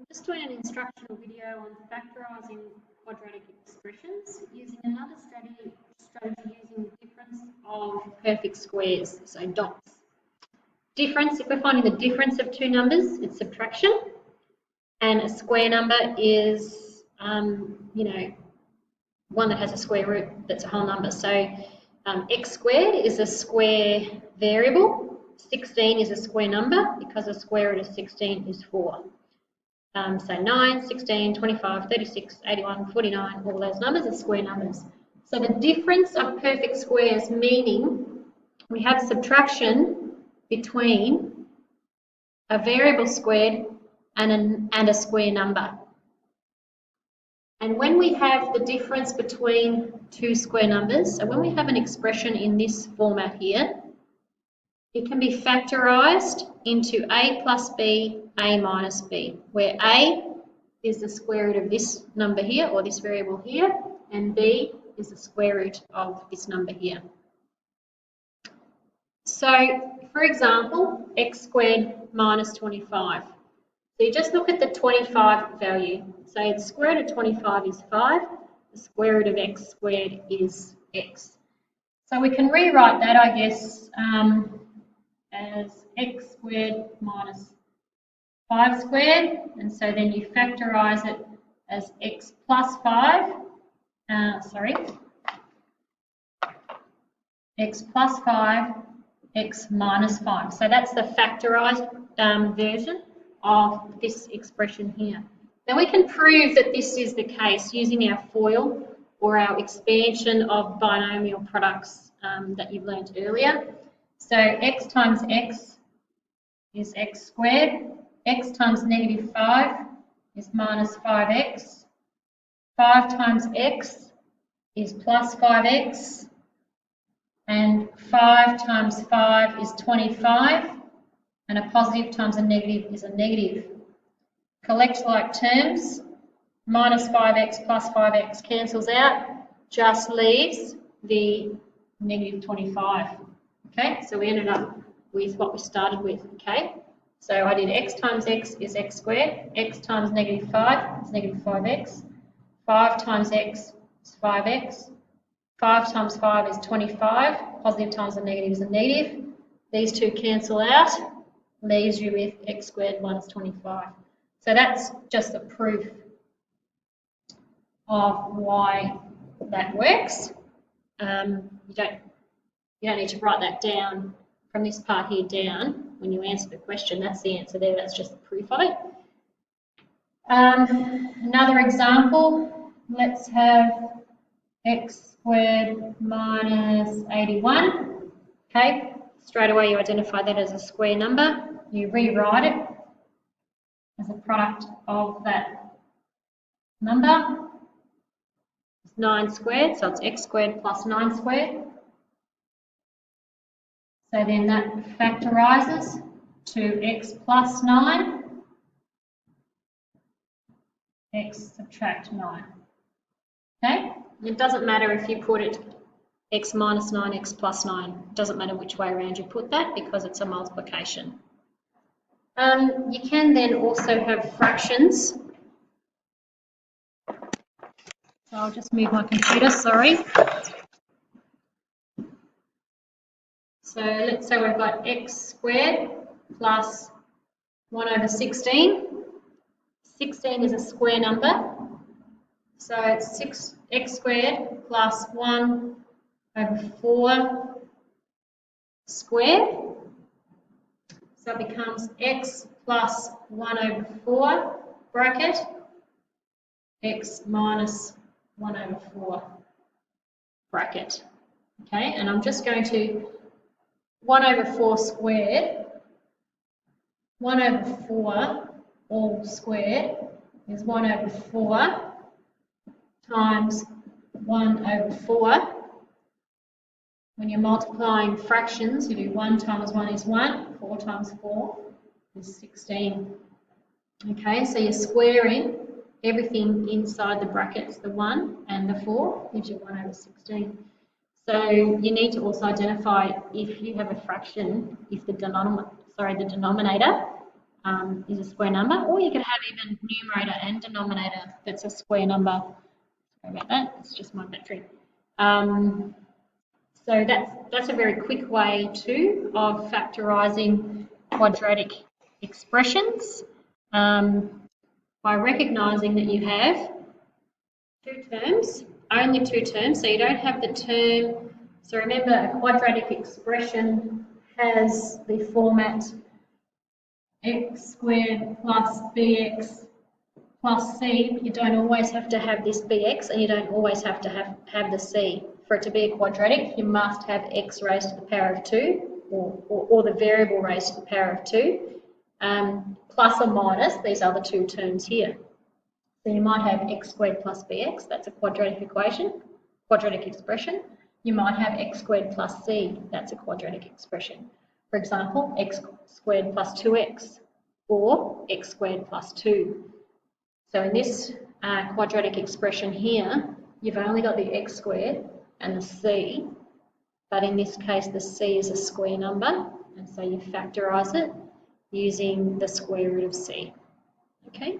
I'm just doing an instructional video on factorising quadratic expressions using another strategy using the difference of perfect squares, so dots. Difference, if we're finding the difference of two numbers, it's subtraction, and a square number is, one that has a square root that's a whole number. So x squared is a square variable, 16 is a square number because the square root of 16 is 4. So 9, 16, 25, 36, 81, 49, all those numbers are square numbers. So the difference of perfect squares, meaning we have subtraction between a variable squared and a square number. And when we have the difference between two square numbers, so when we have an expression in this format here, it can be factorised into a plus b, a minus b, where a is the square root of this number here, or this variable here, and b is the square root of this number here. So, for example, x squared minus 25. So you just look at the 25 value. So the square root of 25 is 5, the square root of x squared is x. So we can rewrite that, I guess, as x squared minus 5 squared, and so then you factorise it as x plus 5, x plus 5, x minus 5. So that's the factorised version of this expression here. Now we can prove that this is the case using our FOIL or our expansion of binomial products that you've learned earlier. So x times x is x squared, x times negative 5 is minus 5x, 5 times x is plus 5x, and 5 times 5 is 25, and a positive times a negative is a negative. Collect like terms, minus 5x plus 5x cancels out, just leaves the negative 25. Okay, so we ended up with what we started with, okay? So I did x times x is x squared, x times negative 5 is negative 5x, 5 times x is 5x, 5 times 5 is 25, positive times a negative is a negative. These two cancel out, leaves you with x squared minus 25. So that's just a proof of why that works. You don't need to write that down from this part here down when you answer the question. That's the answer there. That's just the proof of it. Another example, let's have x squared minus 81. Okay, straight away you identify that as a square number. You rewrite it as a product of that number. It's 9 squared, so it's x squared plus 9 squared. So then that factorises to x plus 9, x subtract 9. Okay? It doesn't matter if you put it x minus 9, x plus 9. It doesn't matter which way around you put that because it's a multiplication. You can then also have fractions. So I'll just move my computer, sorry. So let's say we've got x squared plus 1 over 16. 16 is a square number. So it's x squared plus 1 over 4 squared. So it becomes x plus 1 over 4 bracket, x minus 1 over 4 bracket. Okay, and I'm just going to 1 over 4 squared, 1 over 4 all squared is 1 over 4 times 1 over 4. When you're multiplying fractions, you do 1 times 1 is 1, 4 times 4 is 16. Okay, so you're squaring everything inside the brackets, the 1 and the 4, gives you 1 over 16. So you need to also identify if you have a fraction, if the denominator is a square number, or you could have even numerator and denominator that's a square number. Sorry about that, it's just my battery. So that's a very quick way too of factorising quadratic expressions by recognising that you have two terms, only two terms, so you don't have the term. So remember, a quadratic expression has the format x squared plus bx plus c. You don't always have to have this bx, and you don't always have to have the c. For it to be a quadratic, you must have x raised to the power of 2, or the variable raised to the power of 2, plus or minus these other two terms here. So you might have x squared plus bx, that's a quadratic expression. You might have x squared plus c, that's a quadratic expression. For example, x squared plus 2x, or x squared plus 2. So in this quadratic expression here, you've only got the x squared and the c, but in this case the c is a square number, and so you factorise it using the square root of c. Okay?